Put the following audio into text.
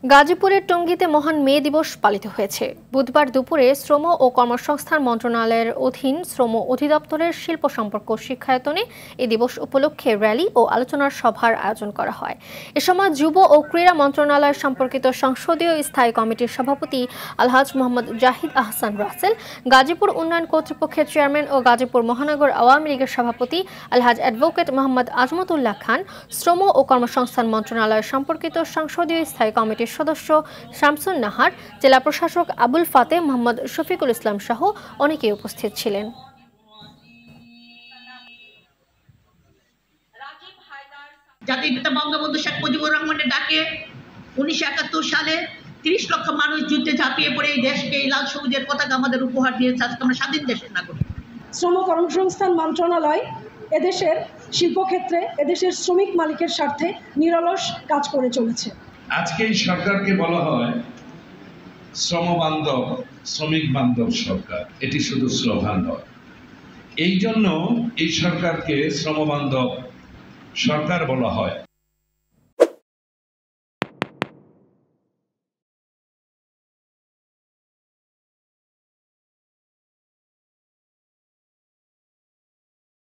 গাজীপুরের টঙ্গীতে মহান মে দিবস পালিত হয়েছে। বুধবার দুপুরে শ্রম ও কর্মসংস্থান মন্ত্রণালয়ের অধীন শ্রম অধিদপ্তরের শিল্প সম্পর্ক শিক্ষায়তনে এই দিবস উপলক্ষে র্যালি ও আলোচনার সভার আয়োজন করা হয়। এ সময় যুব ও ক্রীড়া মন্ত্রণালয় সম্পর্কিত সংসদীয় স্থায়ী কমিটির সভাপতি আলহাজ মোহাম্মদ জাহিদ আহসান রাসেল, গাজীপুর উন্নয়ন কর্তৃপক্ষের চেয়ারম্যান ও গাজীপুর মহানগর আওয়ামী লীগের সভাপতি আলহাজ অ্যাডভোকেট মোহাম্মদ আজমতুল্লাহ খান, শ্রম ও কর্মসংস্থান মন্ত্রণালয় সম্পর্কিত সংসদীয় স্থায়ী কমিটির সদস্য শামসুন নাহার, জেলা প্রশাসক আবুল ফাতে মোহাম্মদ শফিকুল ইসলাম সহ অনেকেই উপস্থিত ছিলেন। জাতির পিতা বঙ্গবন্ধু শেখ মুজিবুর রহমানের ডাকে 1971 সালে 30 লক্ষ মানুষ যুদ্ধে ঝাঁপিয়ে পড়ে এই দেশকে এই লাল সবুজের পতাকা আমাদের উপহার দিয়েছে। আজকে আমরা স্বাধীন দেশের নাগরিক। শ্রম কর্মসংস্থান মন্ত্রণালয় এদেশের শিল্পক্ষেত্রে এদেশের শ্রমিক মালিকের স্বার্থে নিরলস কাজ করে চলেছে। আজকে এই সরকারকে বলা হয় শ্রম বান্ধব, শ্রমিক বান্ধব সরকার। এটি শুধু স্লোগান নয়, এই জন্য এই সরকারকে শ্রম বান্ধব সরকার বলা হয়।